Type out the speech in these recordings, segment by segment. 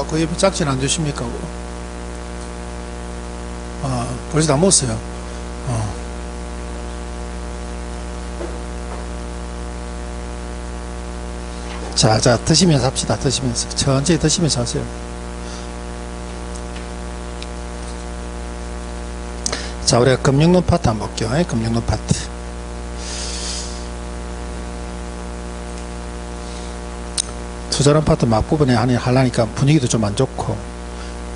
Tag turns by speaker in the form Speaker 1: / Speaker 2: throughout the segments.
Speaker 1: 그 옆에 짝진 안 주십니까? 벌써 다 먹었어요. 자, 드시면서 합시다. 드시면서. 천천히 드시면서 하세요. 자, 우리가 금융론 파트 한번 볼게요. 금융론 파트. 투자론 파트 막부분에 하려니까 분위기도 좀 안 좋고,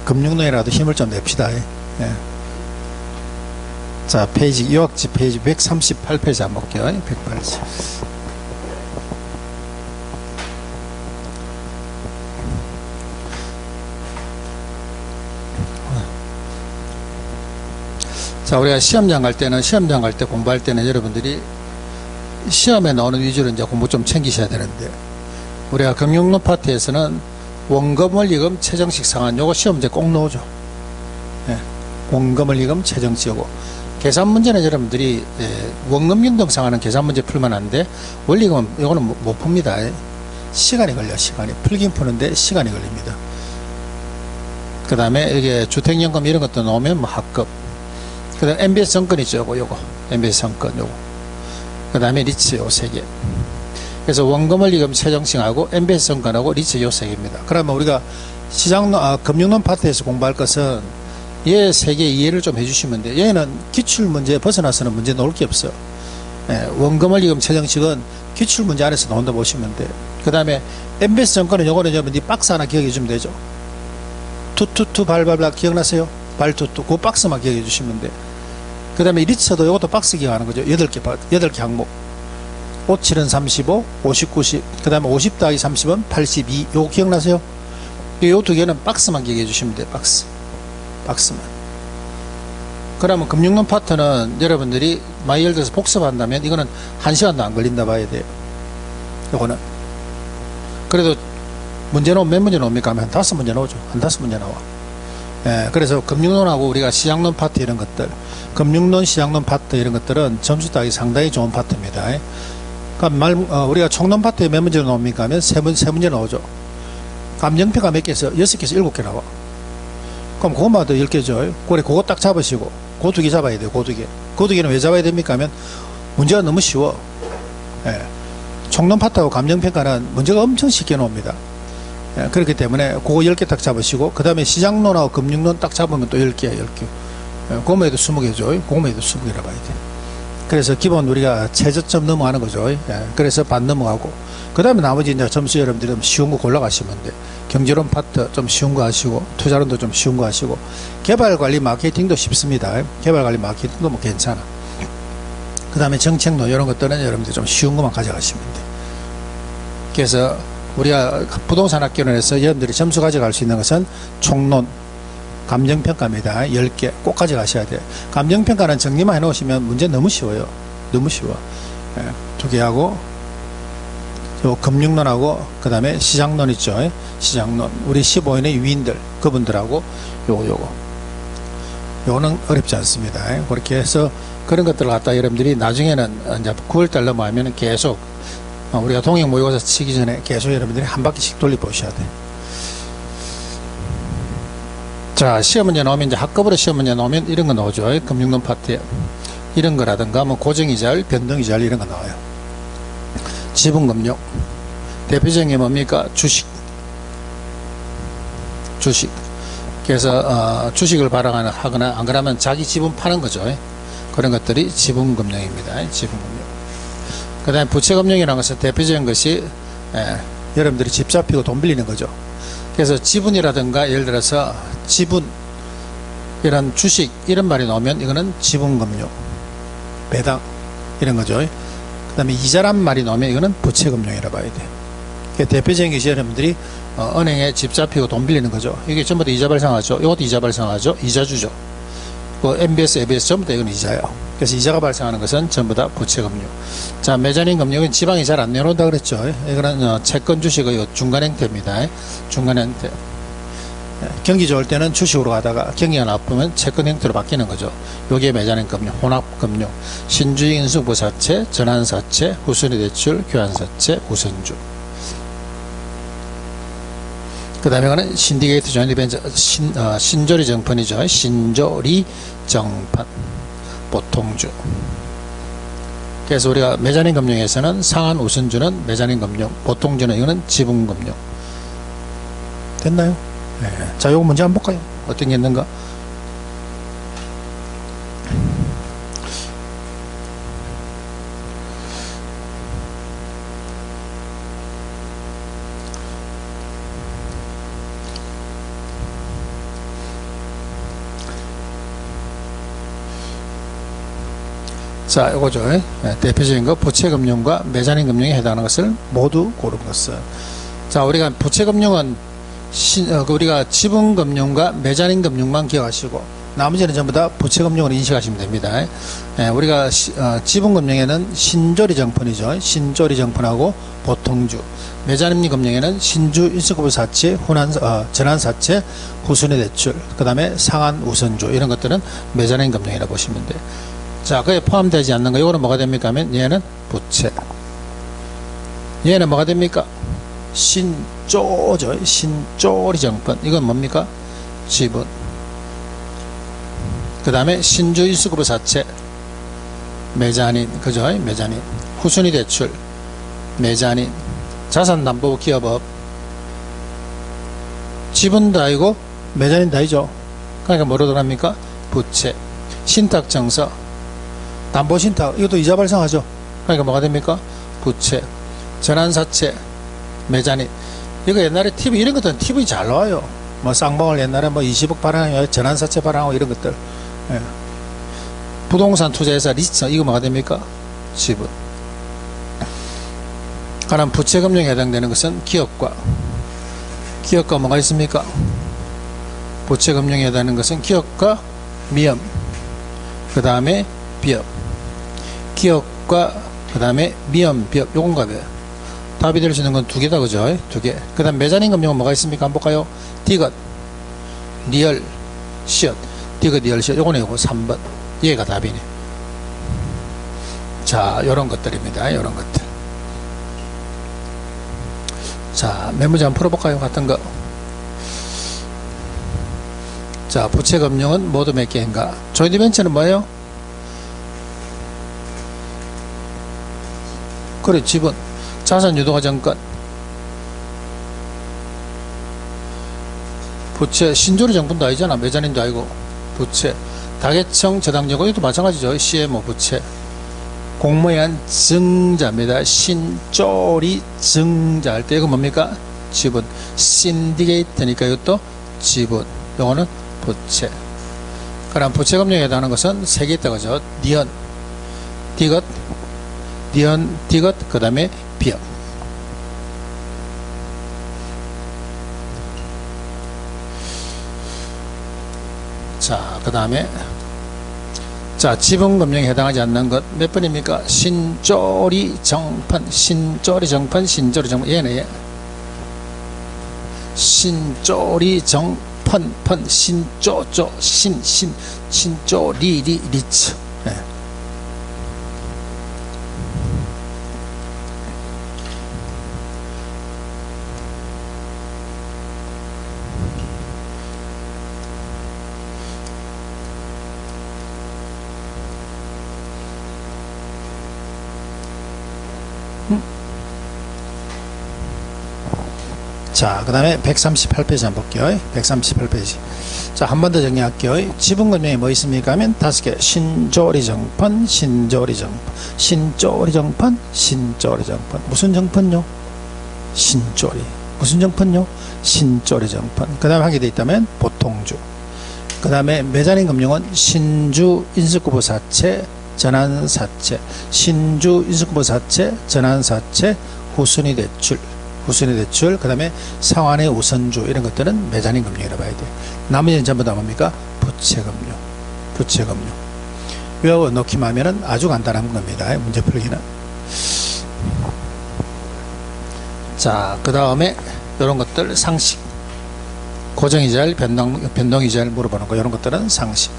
Speaker 1: 금융론이라도 힘을 좀 냅시다. 예. 자, 페이지, 요약지 페이지 138페이지 한번 볼게요. 108페이지. 자, 우리가 시험장 갈 때 공부할 때는 여러분들이 시험에 나오는 위주로 이제 공부 좀 챙기셔야 되는데, 우리가 금융론 파트에서는 원금 원리금 최정식 상환 요거 시험 문제 꼭 나오죠. 예, 원금 원리금 최정식 요거. 계산 문제는 여러분들이 원금 균등 상환은 계산 문제 풀면 안 돼. 원리금은 요거는 못 풉니다. 시간이 걸려. 풀긴 푸는데 시간이 걸립니다. 그 다음에 이게 주택연금 이런 것도 나오면 뭐 합급. 그 다음에 MBS 정권 있죠. 요거. MBS 정권 요거. 그 다음에 리츠 요 3개. 그래서 원금 원리금 최정식하고 MBS 정권하고 리츠 요 3개입니다. 그러면 우리가 금융론 파트에서 공부할 것은 얘 3개 이해를 좀 해주시면 돼요. 얘는 기출문제에 벗어나서는 문제 나올 게 없어요. 원금 원리금 최정식은 기출문제 안에서 나온다 보시면 돼요. 그 다음에 MBS 정권은 요거는 여러분들이 박스 하나 기억해 주면 되죠. 투투투 발발발 기억나세요? 발투투 그 박스만 기억해 주시면 돼요. 그 다음에 리츠도 이것도 박스 기억하는 거죠. 8개 항목. 5, 7은 35, 50, 90, 그 다음에 50 더하기 30은 82. 요거 기억나세요? 요 2개는 박스만 기억해 주시면 돼요. 박스만. 그러면 금융론 파트는 여러분들이 만약 예를 들어서 복습한다면 이거는 1시간도 안 걸린다 봐야 돼요. 요거는. 그래도 문제 나오면 몇 문제 나옵니까? 하면 한 5문제 나오죠. 한 5문제 나와. 예, 그래서 금융론하고 우리가 시장론 파트 이런 것들, 금융론, 시장론 파트 이런 것들은 점수 따기 상당히 좋은 파트입니다. 그러니까 우리가 총론 파트에 몇 문제 나옵니까? 하면 3문제 나오죠. 감정평가 몇 개에서 6개에서 7개 나와. 그럼 그것마다 10개죠. 그거 딱 잡으시고, 그 2개 잡아야 돼요. 그 2개. 그 2개는 왜 잡아야 됩니까? 하면 문제가 너무 쉬워. 예. 총론 파트하고 감정평가는 문제가 엄청 쉽게 나옵니다. 예, 그렇기 때문에 그거 10개 딱 잡으시고, 그 다음에 시장론하고 금융론 딱 잡으면 또 10개야, 10개. 예, 그거만 해도 20개죠. 그거만 해도 20개라 봐야 돼. 그래서 기본 우리가 최저점 넘어가는 거죠. 예, 그래서 반 넘어가고, 그 다음에 나머지 이제 점수 여러분들이 좀 쉬운 거 골라가시면 돼. 경제론 파트 좀 쉬운 거 하시고, 투자론도 좀 쉬운 거 하시고, 개발관리 마케팅도 쉽습니다. 개발관리 마케팅도 뭐 괜찮아. 그 다음에 정책론 이런 것들은 여러분들 좀 쉬운 것만 가져가시면 돼. 그래서 우리가 부동산 학교론에서 여러분들이 점수 가져갈 수 있는 것은 총론, 감정평가입니다. 10개 꼭 가져가셔야 돼요. 감정평가는 정리만 해놓으시면 문제 너무 쉬워요. 너무 쉬워. 2개 하고, 요 금융론하고, 그 다음에 시장론 있죠. 시장론. 우리 15인의 위인들, 그분들하고, 요거는 어렵지 않습니다. 그렇게 해서 그런 것들을 갖다 여러분들이 나중에는 이제 9월달 넘어가면 계속 우리가 동행 모의고사 치기 전에 계속 여러분들이 한 바퀴씩 돌려보셔야 돼요. 자, 시험 문제 나오면 이제 학급으로 시험 문제 나오면 이런 거 나오죠. 금융론 파트에. 이런 거라든가 뭐 고정이자율, 변동이자율 이런 거 나와요. 지분금융. 대표적인 게 뭡니까? 주식. 그래서 주식을 발행하거나 안 그러면 자기 지분 파는 거죠. 그런 것들이 지분금융입니다. 지분금융. 그 다음에 부채금융이라는 것은 대표적인 것이 여러분들이 집 잡히고 돈 빌리는 거죠. 그래서 지분이라든가 예를 들어서 지분 이런 주식 이런 말이 나오면 이거는 지분금융, 배당 이런 거죠. 그 다음에 이자란 말이 나오면 이거는 부채금융이라 봐야 돼요. 대표적인 것이 여러분들이 은행에 집 잡히고 돈 빌리는 거죠. 이게 전부 다 이자 발생하죠. 이것도 이자 발생하죠. 이자주죠. 그 MBS, ABS 전부 다 이건 이자예요. 그래서 이자가 발생하는 것은 전부 다 부채금융. 자, 메자닌 금융은 지방이 잘 안 내놓는다 그랬죠. 이거는 채권 주식의 중간 형태입니다. 중간 형태. 경기 좋을 때는 주식으로 가다가 경기가 나쁘면 채권 형태로 바뀌는 거죠. 여기에 메자닌 금융, 혼합금융, 신주식 인수부사채, 전환사채, 후순위 대출, 교환사채, 우선주. 그 다음에 이거는 신디게이트 조인트 벤처, 신조리 정판이죠. 신조리 정판. 보통주. 그래서 우리가 메자닌 금융에서는 상한 우선주는 메자닌 금융, 보통주는 이거는 지분 금융. 됐나요? 네. 자, 요거 문제 한번 볼까요? 어떤 게 있는가? 자, 요거죠. 대표적인 거 부채금융과 메자닌 금융에 해당하는 것을 모두 고른 것은. 자, 우리가 부채금융은 우리가 지분금융과 메자닌 금융만 기억하시고 나머지는 전부 다 부채금융으로 인식하시면 됩니다. 우리가 지분금융에는 신조리 정판이죠. 신조리 정판하고 보통주. 메자닌 금융에는 신주 인수급부 사채, 전환 사채, 후순위 대출, 그 다음에 상한 우선주 이런 것들은 메자닌 금융이라고 보시면 돼요. 자, 그에 포함되지 않는 거, 이거는 뭐가 됩니까 하면 얘는 부채. 얘는 뭐가 됩니까? 신조죠. 신조리 정판. 이건 뭡니까? 지분. 그 다음에 신주 인수급부 사채, 메자닌, 그죠? 메자닌. 후순위 대출, 메자닌. 자산담보부 기업업. 지분도 아니고 메자닌도 아니죠. 그러니까 뭐로 들어갑니까? 부채. 신탁정서, 담보신탁, 이것도 이자 발생하죠. 그러니까 뭐가 됩니까? 부채. 전환사채, 메자닌. 이거 옛날에 TV, 이런 것들은 TV 잘 나와요. 뭐 쌍방울 옛날에 뭐 20억 발행하고 전환사채 발행하고 이런 것들. 예. 부동산 투자회사 리스트, 이거 뭐가 됩니까? 지분. 그럼 부채금융에 해당되는 것은 기업과 뭐가 있습니까? 부채금융에 해당하는 것은 기업과 미업, 그 다음에 비업. 기업과 그 다음에 미연, 비업, 요건가 봐요. 답이 될 수 있는 건 두 개다, 그죠? 두 개. 그 다음 메자닌 금융은 뭐가 있습니까? 한번 볼까요? 디귿, 리얼, 시엇. 디귿, 리얼, 시엇. 요거는 요거 3번. 얘가 답이네. 자, 요런 것들입니다. 요런 것들. 자, 몇 문제 한번 풀어볼까요? 같은 거. 자, 부채금융은 모두 몇 개인가? 조인트 벤처는 뭐예요? 그래, 지분. 자산 유동화 정권. 부채. 신조리 정분도 아니잖아. 메자닌도 아니고. 부채. 다계청 저당여건, 이것도 마찬가지죠. CMO 부채. 공모한 증자입니다. 신조리 증자 할 때 이거 뭡니까? 지분. 신디게이트니까 이것도 지분. 이거는 부채. 그럼 부채금융에 해당하는 것은 세 개 있다, 그죠? 니언, 디귿, 니언, 디귿, 그 다음에 비업. 자, 그 다음에 자, 지분금융에 해당하지 않는 것 몇 번입니까? 신조리 정판, 신조리 정판, 신조리 정판. 얘네 얘. 신조리 정판, 판, 신조조, 신조리, 리츠. 예. 자, 그 다음에 138페이지 한번 볼게요. 138페이지. 자, 한 번 더 정리할게요. 지분금융에 뭐 있습니까 하면 5개. 신조리 정판, 신조리 정판, 신조리 정판, 신조리 정판. 무슨 정판요? 신조리. 무슨 정판요? 신조리 정판. 그 다음에 하게 돼 있다면 보통주. 그 다음에 메자닌 금융은 신주 인수급부 사채, 전환 사채, 신주 인수급부 사채, 전환 사채, 후순위 대출. 후순위 대출, 그 다음에 상환의 우선주, 이런 것들은 메자닌 금융이라고 봐야 돼요. 나머지는 전부 다 뭡니까? 부채금융. 부채금융. 외워 놓기만 하면은 아주 간단한 겁니다. 문제 풀기는. 자, 그 다음에 이런 것들 상식. 고정이자율, 변동이자율 물어보는 거, 이런 것들은 상식.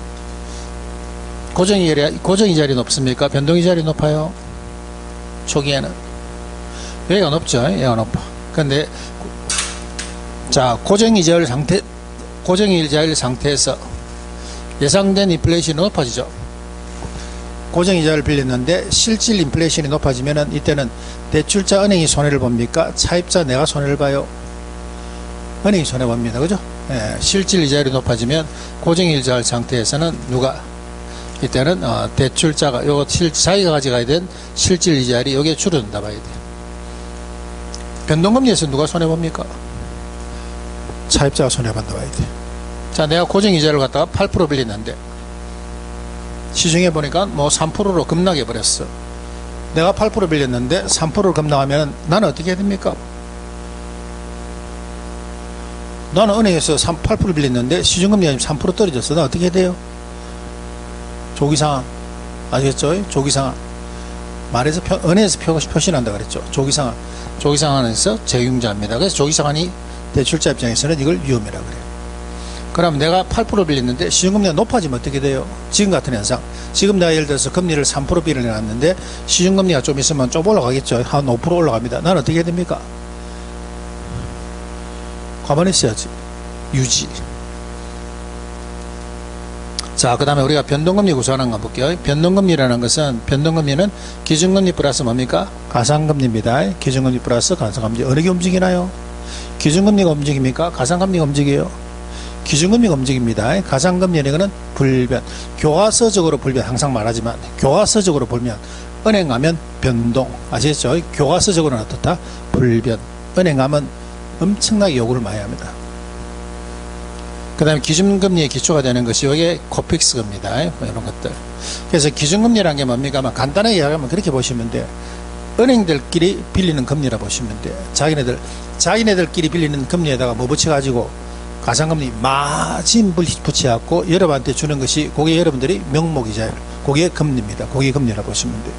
Speaker 1: 고정이자율이 높습니까? 변동이자율이 높아요? 초기에는. 얘가 높죠? 얘가 높아. 근데 자, 고정이자율 상태에서 예상된 인플레이션이 높아지죠. 고정이자를 빌렸는데 실질 인플레이션이 높아지면은 이때는 대출자 은행이 손해를 봅니까? 차입자 내가 손해를 봐요? 은행이 손해 봅니다. 그죠? 예, 실질 이자율이 높아지면 고정이자율 상태에서는 누가 이때는 대출자가 요거 자기가 가져가야 된 실질 이자율이 여기에 줄어든다 봐야 돼. 변동금리에서 누가 손해 봅니까? 차입자가 손해 본다 봐야 돼. 자, 내가 고정이자를 갖다가 8% 빌렸는데 시중에 보니까 뭐 3%로 급락해 버렸어. 내가 8% 빌렸는데 3%를 급락하면 나는 어떻게 해야 됩니까? 나는 은행에서 8% 빌렸는데 시중금리가 3% 떨어졌어. 나 어떻게 해야 돼요? 조기상황 아시겠죠? 조기상황 말해서 은행에서 표시한다 그랬죠. 조기상황에서 제융자입니다. 그래서 조기상황이 대출자 입장에서는 이걸 위험이라고 그래요. 그럼 내가 8% 빌렸는데 시중금리가 높아지면 어떻게 돼요? 지금 같은 현상. 지금 내가 예를 들어서 금리를 3% 빌려놨는데 시중금리가 좀 있으면 좀 올라가겠죠. 한 5% 올라갑니다. 나는 어떻게 해야 됩니까? 가만히 있어야지. 유지. 자, 그 다음에 우리가 변동금리 구조하는 거 볼게요. 변동금리라는 것은, 변동금리는 기준금리 플러스 뭡니까? 가상금리입니다. 기준금리 플러스 가상금리. 어느 게 움직이나요? 기준금리가 움직입니까? 가상금리가 움직여요? 기준금리가 움직입니다. 가상금리는 이거는 불변. 교과서적으로 불변. 항상 말하지만, 교과서적으로 보면, 은행 가면 변동. 아시겠죠? 교과서적으로는 어떻다? 불변. 은행 가면 엄청나게 요구를 많이 합니다. 그 다음에 기준금리의 기초가 되는 것이 이게 코픽스입니다. 뭐 이런 것들. 그래서 기준금리라는 게 뭡니까? 간단하게 이야기하면 그렇게 보시면 돼요. 은행들끼리 빌리는 금리라 보시면 돼요. 자기네들끼리 빌리는 금리에다가 뭐 붙여가지고 가상금리 마진 붙여갖고 여러분한테 주는 것이 그게 여러분들이 명목이자율. 그게 금리입니다. 그게 금리라 보시면 돼요.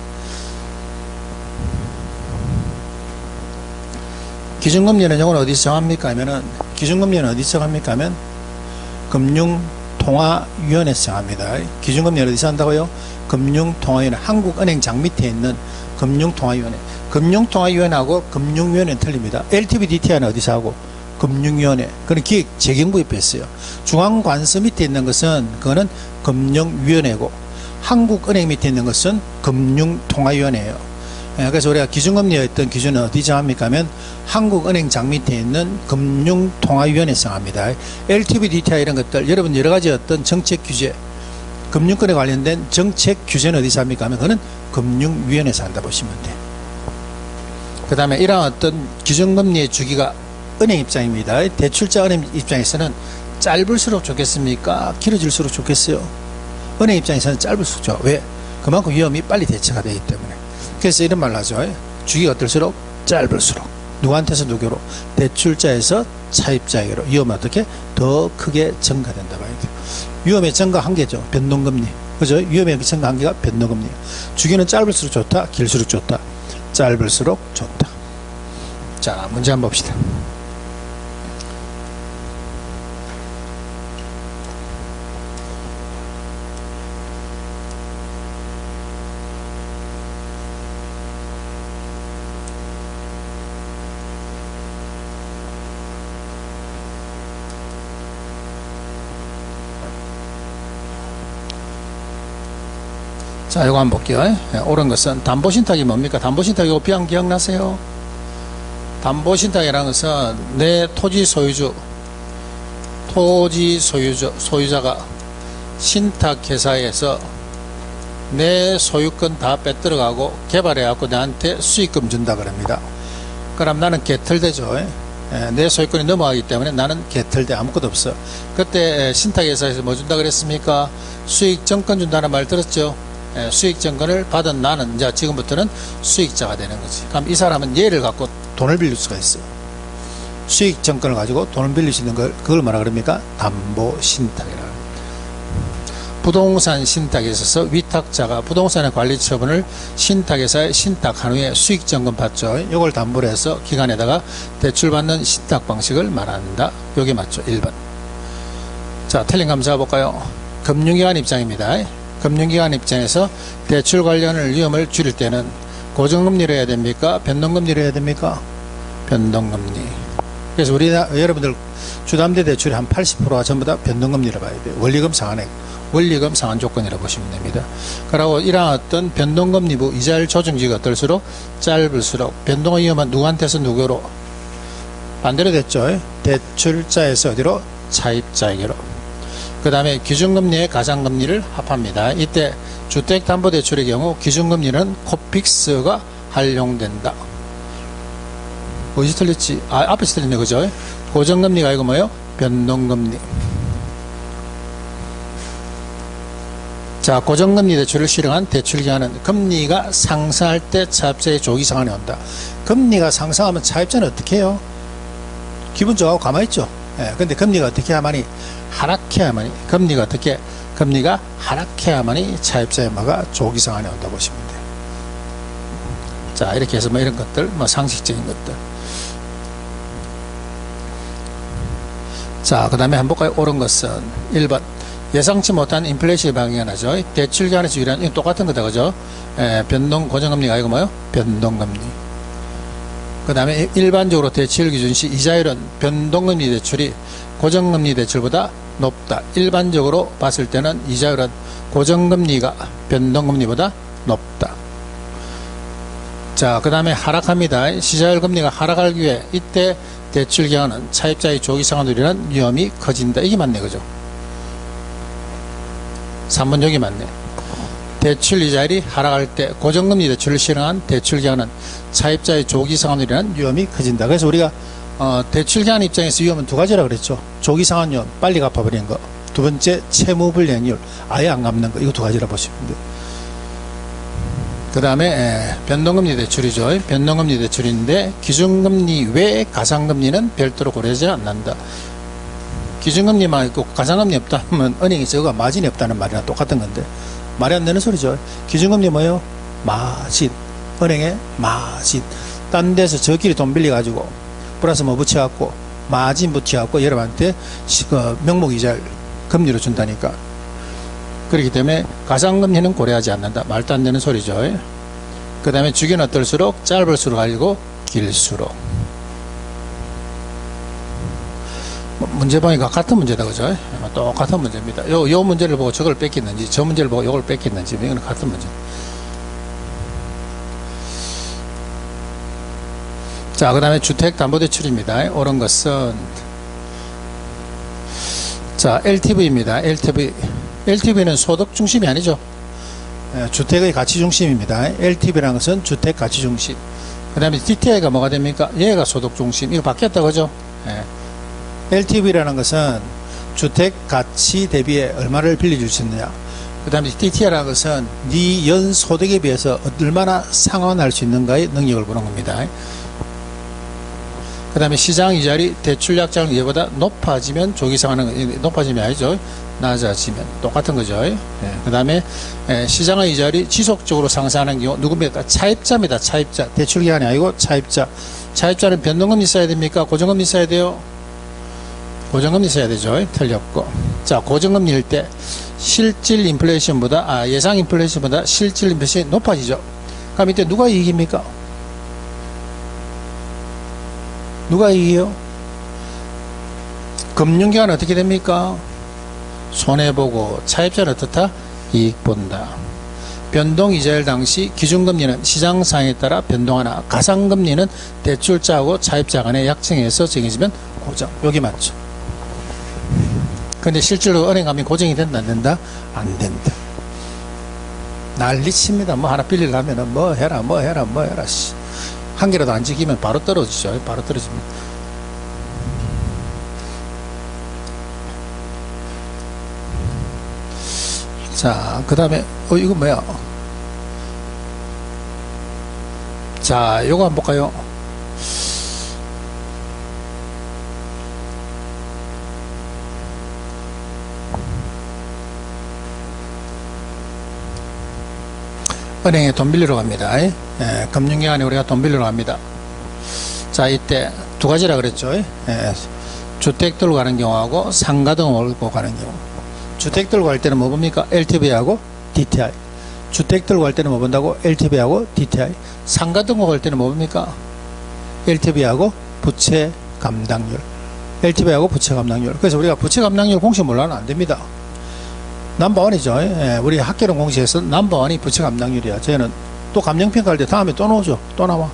Speaker 1: 기준금리는 이건 어디서 정합니까? 하면은, 기준금리는 어디서 정합니까? 하면, 금융통화위원회에서 정합니다. 기준금리는 어디서 한다고요? 금융통화위원회, 한국은행장 밑에 있는 금융통화위원회. 금융통화위원회하고 금융위원회는 틀립니다. LTV DTI는 어디서 하고? 금융위원회. 그건 기획재경부에 뺐어요. 중앙관서 밑에 있는 것은, 그거는 금융위원회고, 한국은행 밑에 있는 것은 금융통화위원회예요. 그래서 우리가 기준금리의 어떤 기준은 어디 정합니까 하면 한국은행장 밑에 있는 금융통화위원회에서 정합니다. LTV, DTI 이런 것들 여러분 여러 가지 어떤 정책 규제 금융권에 관련된 정책 규제는 어디서 합니까 하면 그거는 금융위원회에서 한다 보시면 돼요. 그 다음에 이러한 어떤 기준금리의 주기가 은행 입장입니다. 대출자 은행 입장에서는 짧을수록 좋겠습니까? 길어질수록 좋겠어요? 은행 입장에서는 짧을수록 좋아. 왜? 그만큼 위험이 빨리 대처가 되기 때문에. 그래서 이런 말을 하죠. 주기가 어떨수록 짧을수록 누구한테서 누구로? 대출자에서 차입자에게로 위험이 어떻게? 더 크게 증가된다 봐야 돼요. 위험의 증가 한계죠. 변동금리. 그죠? 위험의 증가 한계가 변동금리. 주기는 짧을수록 좋다. 길수록 좋다. 짧을수록 좋다. 자, 문제 한번 봅시다. 자, 이거 한번 볼게요. 옳은 것은 담보신탁이 뭡니까? 담보신탁 이거 비양 기억나세요? 담보신탁이라는 것은 내 토지 소유자가 신탁회사에서 내 소유권 다 빼들어가고 개발해갖고 나한테 수익금 준다 그럽니다. 그럼 나는 개털되죠. 내 소유권이 넘어가기 때문에 나는 개털돼. 아무것도 없어. 그때 신탁회사에서 뭐 준다 그랬습니까? 수익정권 준다는 말 들었죠? 수익정권을 받은 나는 이제 지금부터는 수익자가 되는 거지. 그럼 이 사람은 얘를 갖고 돈을 빌릴 수가 있어요. 수익정권을 가지고 돈을 빌릴 수 있는 걸, 그걸 뭐라 그럽니까? 담보신탁이라고 합니다. 부동산 신탁에 있어서 위탁자가 부동산의 관리 처분을 신탁회사에 신탁한 후에 수익정권 받죠. 이걸 담보로 해서 기관에다가 대출받는 신탁 방식을 말한다. 요게 맞죠? 1번. 자, 틀린 거 한번 잡아볼까요? 금융기관 입장입니다. 금융기관 입장에서 대출 관련 위험을 줄일 때는 고정금리로 해야 됩니까? 변동금리로 해야 됩니까? 변동금리. 그래서 여러분들 주담대 대출이 한 80%가 전부 다 변동금리라 봐야 돼요. 원리금 상한액, 원리금 상한 조건이라 보시면 됩니다. 그리고 이러한 어떤 변동금리부 이자율 조정기가 어떨수록 짧을수록 변동의 위험은 누구한테서 누구로 반대로 됐죠. 대출자에서 어디로? 차입자에게로. 그 다음에 기준금리의 가상금리를 합합니다. 이때 주택담보대출의 경우 기준금리는 코픽스가 활용된다. 어디서 틀렸지? 앞에서 틀렸네, 그죠? 고정금리가 아니고 뭐예요? 변동금리. 자, 고정금리 대출을 실행한 대출기한은 금리가 상승할 때 차입자의 조기 상환이 온다. 금리가 상승하면 차입자는 어떻게 해요? 기분 좋아하고 가만히 있죠. 예, 근데 금리가 어떻게 해야만이? 하락해야만이. 금리가 하락해야만이 차입자의 뭐가 조기 상환이 온다 보시면 돼요. 자, 이렇게 해서 뭐 이런 것들, 뭐 상식적인 것들. 자, 그 다음에 한번 볼까요? 옳은 것은 1번. 예상치 못한 인플레이션이 발생하죠. 대출기한에서 유리한, 이건 똑같은 거다, 그죠? 변동, 고정금리가 아니고 뭐요? 변동금리. 그 다음에 일반적으로 대출 기준 시 이자율은 변동금리 대출이 고정금리 대출보다 높다. 일반적으로 봤을 때는 이자율은 고정금리가 변동금리보다 높다. 자, 그 다음에 하락합니다. 시자율 금리가 하락하기 위해 이때 대출 기한은 차입자의 조기 상환으로 인한 위험이 커진다. 이게 맞네, 그죠? 3번 여기 맞네. 대출 이자율이 하락할 때 고정금리 대출을 실행한 대출 기한은 차입자의 조기 상환으로 인한 위험이 커진다. 그래서 우리가 대출 기한 입장에서 위험은 두 가지라 그랬죠. 조기 상환 위험, 빨리 갚아버리는 거. 두 번째, 채무 불이행률, 아예 안 갚는 거. 이거 두 가지라 보시면 돼요. 그 다음에 변동금리 대출이죠. 변동금리 대출인데 기준금리 외 가상금리는 별도로 고려하지 않는다. 기준금리만 있고 가상금리 없다 하면 은행이 저거 마진이 없다는 말이랑 똑같은 건데 말이 안 되는 소리죠. 기준금리 뭐예요? 마진. 은행의 마진. 딴 데서 저끼리 돈 빌려가지고 플러스 뭐 붙여갖고 마진 붙여갖고 여러분한테 명목이자를 금리로 준다니까. 그렇기 때문에 가상금리는 고려하지 않는다. 말도 안 되는 소리죠. 그 다음에 주기는 어떨수록 짧을수록 아니고 길수록. 문제 보니까 같은 문제다, 그죠? 똑같은 문제입니다. 요 문제를 보고 저걸 뺏겼는지, 저 문제를 보고 요걸 뺏겼는지, 이건 같은 문제. 자, 그 다음에 주택담보대출입니다. 옳은 것은, 자, LTV입니다. LTV는 소득 중심이 아니죠. 주택의 가치 중심입니다. LTV라는 것은 주택 가치 중심. 그 다음에 DTI가 뭐가 됩니까? 얘가 소득 중심. 이거 바뀌었다, 그죠? LTV라는 것은 주택 가치 대비에 얼마를 빌려줄 수 있느냐. 그 다음에 DTI라는 것은 네 연소득에 비해서 얼마나 상환할 수 있는가의 능력을 보는 겁니다. 그 다음에 시장 이자율이 대출 약정 이자보다 높아지면 조기 상환은 높아지면 아니죠. 낮아지면 똑같은 거죠. 그 다음에 시장의 이자율이 지속적으로 상승하는 경우 누굽니까? 차입자입니다. 차입자. 대출 기한이 아니고 차입자. 차입자는 변동금리 써야 됩니까? 고정금리 써야 돼요? 고정금리 써야 되죠. 틀렸고. 자, 고정금리일 때 실질 인플레이션보다 예상 인플레이션보다 실질 인플레이션이 높아지죠. 그럼 이때 누가 이깁니까? 누가 이겨요? 금융기관은 어떻게 됩니까? 손해보고 차입자는 어떻다? 이익 본다. 변동이자율 당시 기준금리는 시장상에 따라 변동하나 가상금리는 대출자하고 차입자 간의 약정에서 정해지면 고정. 여기 맞죠? 근데 실제로 은행 가면 고정이 된다 안 된다? 안 된다. 난리칩니다. 뭐 하나 빌리려면 뭐 해라 씨. 한 개라도 안 지키면 바로 떨어지죠. 바로 떨어집니다. 자, 그 다음에 이거 뭐야? 자, 요거 한번 볼까요? 은행에 돈 빌리러 갑니다. 금융기관에 우리가 돈 빌리러 갑니다. 자, 이때 두 가지라 그랬죠. 주택 들고 가는 경우하고 상가 등 몰고 가는 경우. 주택 들고 갈 때는 뭐 봅니까? LTV하고 DTI. 주택 들고 갈 때는 뭐 본다고? LTV하고 DTI. 상가 등록 갈 때는 뭐 봅니까? LTV하고 부채 감당률. LTV하고 부채 감당률. 그래서 우리가 부채 감당률 공식 몰라는 안 됩니다. 넘버원이죠. 예, 우리 학계론 공식에서 넘버원이 부채 감당률이야. 저희는 또 감정평가할 때 다음에 또 나오죠. 또 나와.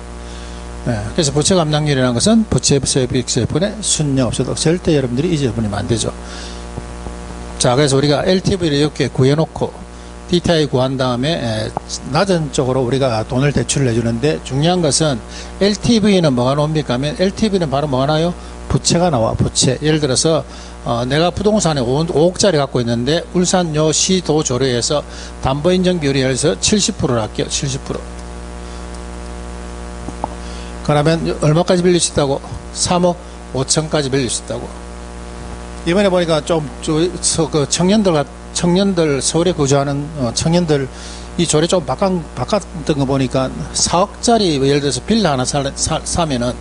Speaker 1: 예, 그래서 부채 감당률이라는 것은 부채 수익세분의 순녀 없어도 절대 여러분들이 잊어버리면 안 되죠. 자, 그래서 우리가 LTV를 이렇게 구해놓고 DTI 구한 다음에 낮은 쪽으로 우리가 돈을 대출을 해주는데, 중요한 것은 LTV는 뭐가 나옵니까 하면, LTV는 바로 뭐가 나요? 부채가 나와. 부채. 예를 들어서 내가 부동산에 5억짜리 갖고 있는데 울산요 시도 조례에서 담보인정 비율이 예를 들어서 70%를 할게요. 70%. 그러면 얼마까지 빌릴 수 있다고? 3억 5천까지 빌릴 수 있다고. 이번에 보니까 그 청년들 서울에 거주하는 청년들 이 조례 좀 바꿨던 거 보니까 4억짜리 예를 들어서 빌라 하나 사면은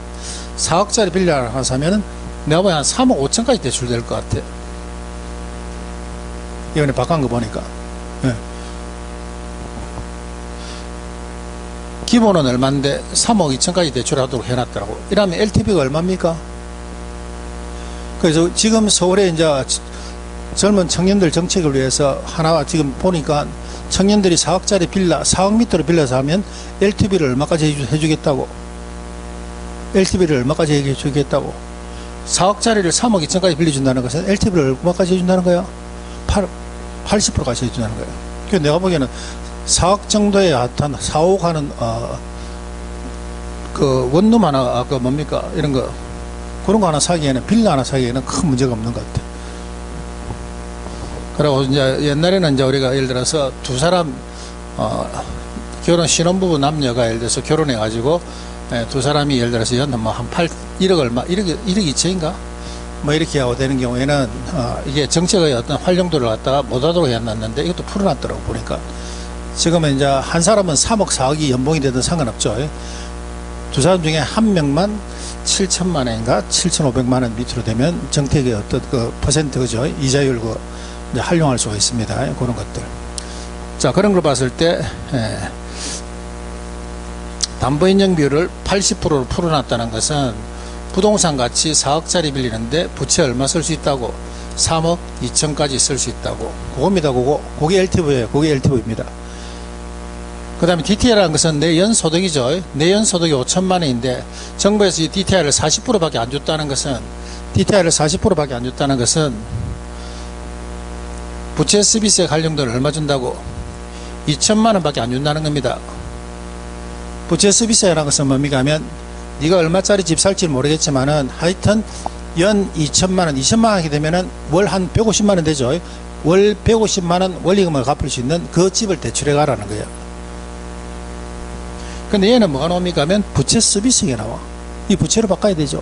Speaker 1: 4억짜리 빌라 하나 사면은 내가 보기엔 한 3억 5천까지 대출될 것 같아. 이번에 바꾼 거 보니까. 예. 기본은 얼마인데 3억 2천까지 대출하도록 해놨더라고. 이러면 LTV가 얼마입니까? 그래서 지금 서울에 이제 젊은 청년들 정책을 위해서 하나 지금 보니까 청년들이 4억짜리 빌라, 4억 미터로 빌라 사면 LTV를 얼마까지 해주겠다고. LTV를 얼마까지 해주겠다고. 4억짜리를 3억 2천까지 빌려준다는 것은 LTV를 얼마까지 해준다는 거야? 80%까지 해준다는 거야. 그래서 내가 보기에는 4억 정도의 한 4억 하는 그 원룸 하나 그 뭡니까 이런 거 그런 거 하나 사기에는 빌라 하나 사기에는 큰 문제가 없는 것 같아. 그리고 이제 옛날에는 이제 우리가 예를 들어서 두 사람 결혼 신혼부부 남녀가 예를 들어서 결혼해 가지고 두 사람이 예를 들어서 연 뭐 한 1억 얼마 1억 2천인가 뭐 이렇게 하고 되는 경우에는 이게 정책의 어떤 활용도를 갖다가 못하도록 해놨는데 이것도 풀어놨더라고. 보니까 지금은 이제 한 사람은 3억 4억이 연봉이 되든 상관없죠. 두 사람 중에 한 명만 7천만 원인가 7,500만 원 밑으로 되면 정책의 어떤 그 퍼센트 그죠 이자율 그 이제 활용할 수가 있습니다. 그런 것들. 자, 그런 걸 봤을 때 담보인정 비율을 80%로 풀어놨다는 것은 부동산 가치 4억짜리 빌리는데 부채 얼마 쓸 수 있다고? 3억 2천까지 쓸 수 있다고. 그겁니다. 그게 LTV예요. 그게 LTV입니다. 그 다음에 DTI라는 것은 내 연소득이죠. 내 연소득이 5천만 원인데 정부에서 이 DTI를 40%밖에 안 줬다는 것은 DTI를 40%밖에 안 줬다는 것은 부채 서비스에 관련료를 얼마 준다고? 2천만 원밖에 안 준다는 겁니다. 부채 서비스라는 것은 뭡니까 하면 네가 얼마짜리 집 살지 모르겠지만은 하여튼 연 2천만 원, 2천만 원 하게 되면은 월 한 150만 원 되죠. 월 150만 원 원리금을 갚을 수 있는 그 집을 대출해 가라는 거예요. 근데 얘는 뭐가 나옵니까 하면 부채 서비스가 나와. 이 부채로 바꿔야 되죠.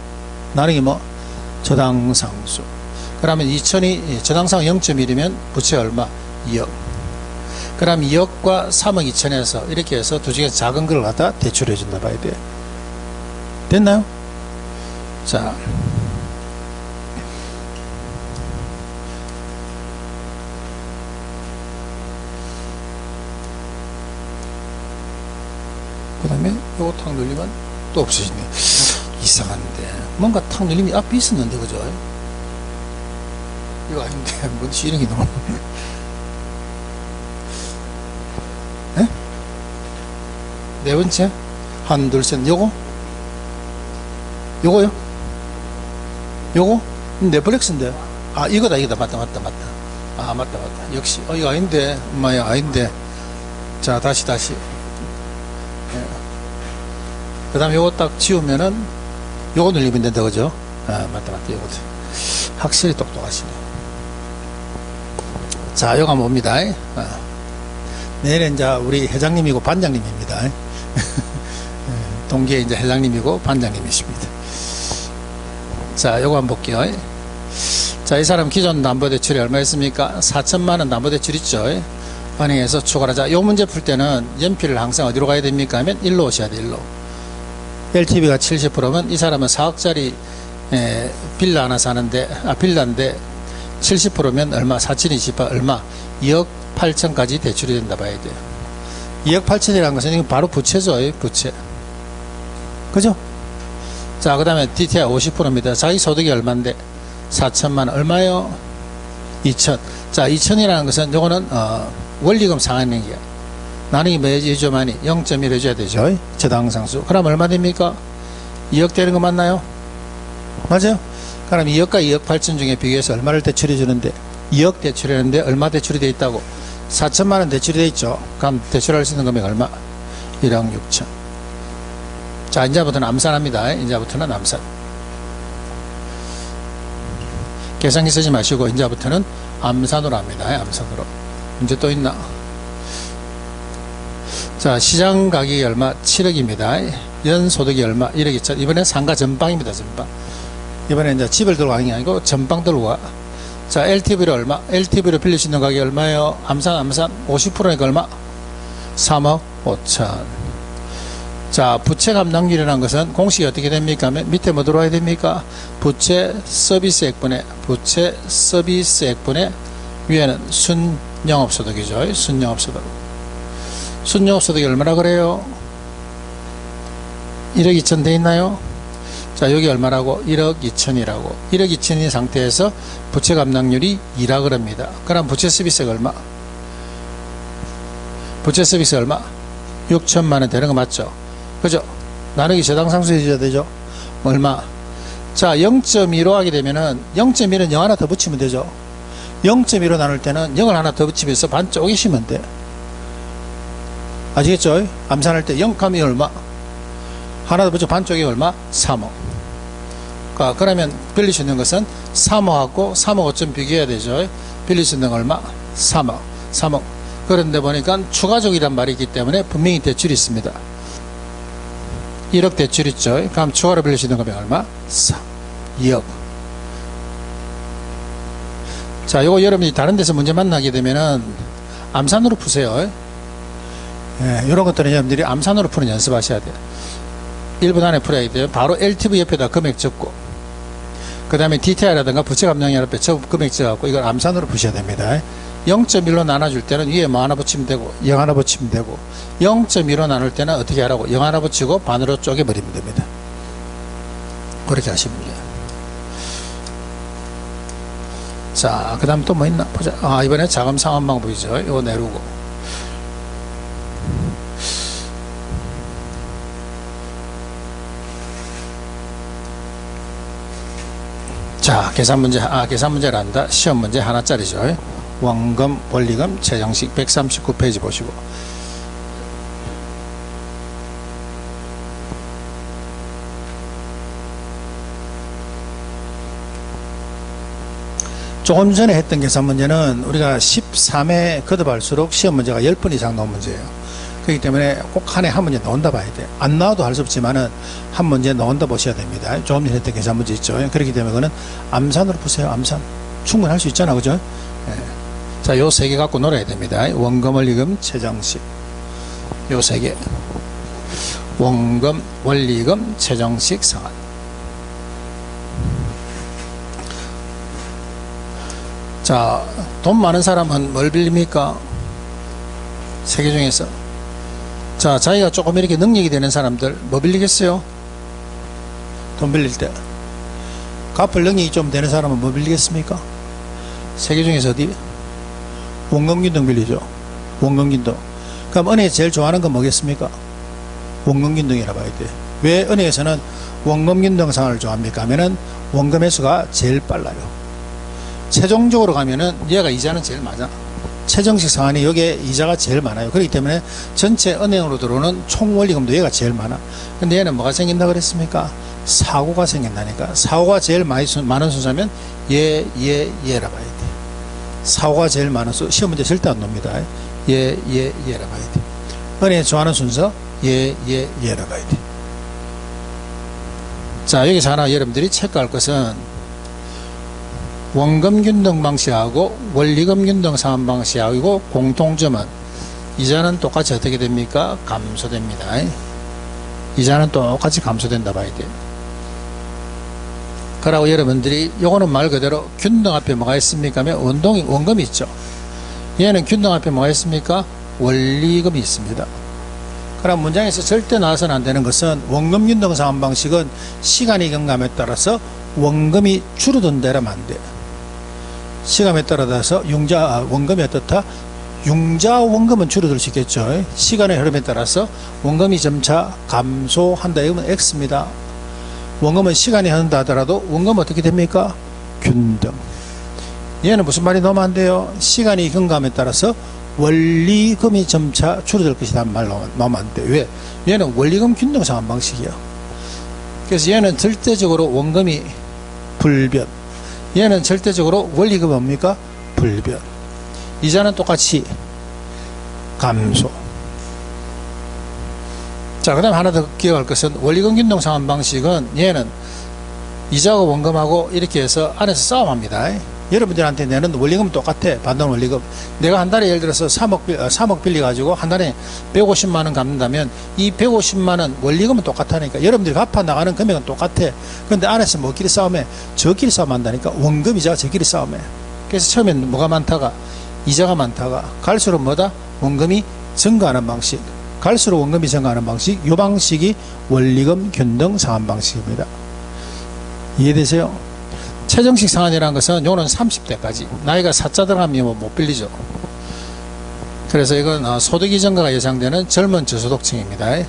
Speaker 1: 나는 게 뭐 저당상수. 그러면 2천이 저당상 0.1이면 부채 얼마? 2억. 그럼 2억과 3억 2천에서 이렇게 해서 두 중에 작은 걸 갖다 대출해 준다 봐야 돼. 됐나요? 자. 그 다음에 요거 탁 눌리면 또 없어지네. 이상한데. 뭔가 탁 눌리면 앞에 있었는데, 그죠? 이거 아닌데, 뭔지 이런 게 너무. 네? 네 번째. 하나, 둘, 셋. 요거요? 요거? 넷플릭스인데. 아, 이거다. 맞다. 아, 맞다. 역시. 이거 아닌데. 엄마야, 아닌데. 자, 다시. 그 다음에 요거 딱 지우면은 요거 눌리면 된다, 그죠? 아, 맞다. 요거. 확실히 똑똑하시네. 자, 요거 뭡니다. 내일은 이제 우리 회장님이고 반장님입니다. 동기에 이제 회장님이고 반장님이십니다. 자, 요거 한번 볼게요. 자, 이 사람 기존 담보대출이 얼마였습니까? 4천만 원 담보대출 있죠? 은행에서 추가하자. 요 문제 풀 때는 연필을 항상 어디로 가야 됩니까? 하면 일로 오셔야 돼, 일로. LTV가 70%면 이 사람은 4억짜리 빌라 하나 사는데, 빌라인데 70%면 얼마? 4,028 얼마? 2억 8천까지 대출이 된다 봐야 돼요. 2억 8천이라는 것은 이건 바로 부채죠, 부채. 그죠? 자, 그 다음에 DTI 50%입니다. 자기 소득이 얼마인데? 4천만 원. 얼마요? 2천. 자, 2천이라는 것은 요거는 원리금 상환액이야. 나누기 뭐지? 2조 많이 0.1 해줘야 되죠. 저당상수. 그럼 얼마 됩니까? 2억 되는 거 맞나요? 맞아요? 그럼 2억과 2억 8천 중에 비교해서 얼마를 대출해 주는데? 2억 대출했는데 얼마 대출이 돼 있다고? 4천만 원 대출이 돼 있죠. 그럼 대출할 수 있는 금액 얼마? 1억 6천. 자, 이제부터는 암산합니다. 이제부터는 암산. 계산기 쓰지 마시고 이제부터는 암산으로 합니다. 암산으로. 문제 또 있나? 자, 시장 가격이 얼마? 7억입니다. 연소득이 얼마? 1억 2천. 이번엔 상가 전방입니다. 전방. 이번에 이제 집을 들고 가는 게 아니고 전방 들고 가. 자, LTV로 얼마? LTV로 빌릴 수 있는 가격이 얼마예요? 암산 50%니까 얼마? 3억 5천. 자, 부채 감당률이라는 것은 공식이 어떻게 됩니까? 밑에 뭐 들어와야 됩니까? 부채 서비스액분의 부채 서비스액분의 위에는 순영업소득이죠. 순영업소득. 순영업소득이 얼마나 그래요? 1억 2천 돼 있나요? 자, 여기 얼마라고? 1억 2천이라고. 1억 2천인 상태에서 부채 감당률이 2라 그럽니다. 그럼 부채 서비스가 얼마? 부채 서비스 얼마? 6천만 원 되는 거 맞죠? 그죠? 나누기 저당상수 해줘야 되죠? 얼마? 자, 0.2로 하게 되면은 0.1은 0 하나 더 붙이면 되죠? 0.2로 나눌 때는 0을 하나 더 붙이면서 반 쪼개시면 돼. 아시겠죠? 암산할 때 0값이 얼마? 하나 더 붙여 반 쪼개 얼마? 3억. 그러면 빌릴 수 있는 것은 3억하고 3억 5천 비교해야 되죠. 빌릴 수 있는 건 얼마? 3억. 그런데 보니까 추가적이란 말이 있기 때문에 분명히 대출이 있습니다. 1억 대출 있죠. 그럼 추가로 빌릴 수 있는 금액 얼마? 2억. 자, 요거 여러분이 다른 데서 문제 만나게 되면은 암산으로 푸세요. 예, 이런 것들은 여러분들이 암산으로 푸는 연습하셔야 돼요. 1분 안에 풀어야 돼요. 바로 LTV 옆에다 금액 적고, 그 다음에 DTI라든가 부채 감당률 옆에 금액 적어갖고 이걸 암산으로 푸셔야 됩니다. 0.1로 나눠줄 때는 위에 뭐 하나 붙이면 되고 0 하나 붙이면 되고, 0.2로 나눌 때는 어떻게 하라고? 0 하나 붙이고 반으로 쪼개버리면 됩니다. 그렇게 하시면 돼요. 자, 그 다음 또 뭐 있나? 보자. 이번에 자금 상환 방법이죠. 이거 내르고. 자, 계산 문제란다. 시험 문제 하나짜리죠. 원금, 원리금, 최정식 139페이지 보시고. 조금 전에 했던 계산 문제는 우리가 13회 거듭할수록 시험 문제가 10번 이상 나온 문제예요. 그렇기 때문에 꼭 한 해 한 문제 나온다 봐야 돼요. 안 나와도 할 수 없지만은 한 문제 나온다 보셔야 됩니다. 조금 전에 했던 계산 문제 있죠. 그렇기 때문에 그거는 암산으로 푸세요. 암산. 충분히 할 수 있잖아. 그죠? 네. 자, 요 세 개 갖고 놀아야 됩니다. 원금, 원리금, 최정식. 요 세 개. 원금, 원리금, 최정식, 상환. 자, 돈 많은 사람은 뭘 빌립니까? 세 개 중에서. 자, 자기가 조금 이렇게 능력이 되는 사람들 뭐 빌리겠어요? 돈 빌릴 때. 갚을 능력이 좀 되는 사람은 뭐 빌리겠습니까? 세 개 중에서 어디? 원금균등 빌리죠. 원금균등. 그럼 은행에서 제일 좋아하는 건 뭐겠습니까? 원금균등이라 봐야 돼. 왜 은행에서는 원금균등 상환을 좋아합니까? 하면은 원금 회수가 제일 빨라요. 최종적으로 가면은 얘가 이자는 제일 맞아. 최정식 상환이 여기에 이자가 제일 많아요. 그렇기 때문에 전체 은행으로 들어오는 총 원리금도 얘가 제일 많아. 근데 얘는 뭐가 생긴다 그랬습니까? 사고가 생긴다니까. 사고가 제일 많은 순서면 얘라 봐야 돼. 사고가 제일 많은 수. 시험 문제 절대 안 놉니다. 얘라 봐야 돼. 은행이 좋아하는 순서 얘라 봐야 돼. 자, 여기서 하나 여러분들이 체크할 것은 원금균등 방식하고 원리금균등 상환 방식하고 공통점은 이자는 똑같이 어떻게 됩니까? 감소됩니다. 이자는 똑같이 감소된다 봐야 돼요. 그러고 여러분들이 요거는 말 그대로 균등 앞에 뭐가 있습니까? 원금이 있죠. 얘는 균등 앞에 뭐가 있습니까? 원리금이 있습니다. 그럼 문장에서 절대 나와서는 안 되는 것은 원금 균등 상환 방식은 시간이 경감에 따라서 원금이 줄어든다라면 안 돼. 시간에 따라서 원금이 어떻다? 융자 원금은 줄어들 수 있겠죠. 시간의 흐름에 따라서 원금이 점차 감소한다. 이건 X입니다. 원금은 시간이 흐른다 하더라도 원금은 어떻게 됩니까? 균등. 얘는 무슨 말이 너무 안 돼요? 시간이 경감에 따라서 원리금이 점차 줄어들 것이다 말로 너무 안 돼. 왜? 얘는 원리금 균등 상환 방식이야. 그래서 얘는 절대적으로 원금이 불변. 얘는 절대적으로 원리금은 뭡니까? 불변. 이자는 똑같이 감소. 자, 그 다음 하나 더 기억할 것은 원리금 균등 상환 방식은 얘는 이자하고 원금하고 이렇게 해서 안에서 싸움합니다. 여러분들한테 내는 원리금은 똑같아. 반돈 원리금. 내가 한 달에 예를 들어서 3억 빌려가지고 한 달에 150만원 갚는다면 이 150만원 원리금은 똑같다니까. 여러분들이 갚아 나가는 금액은 똑같아. 그런데 안에서 뭐끼리 싸움해? 저끼리 싸움한다니까. 원금 이자가 저끼리 싸움해. 그래서 처음엔 뭐가 많다가 이자가 많다가 갈수록 뭐다? 원금이 증가하는 방식. 갈수록 원금이 증가하는 방식. 이 방식이 원리금 균등 상환 방식입니다. 이해되세요? 최정식 상환이라는 것은 요는 30대까지 나이가 4자 들어가면 못 빌리죠. 그래서 이건 소득이 증가가 예상되는 젊은 저소득층입니다.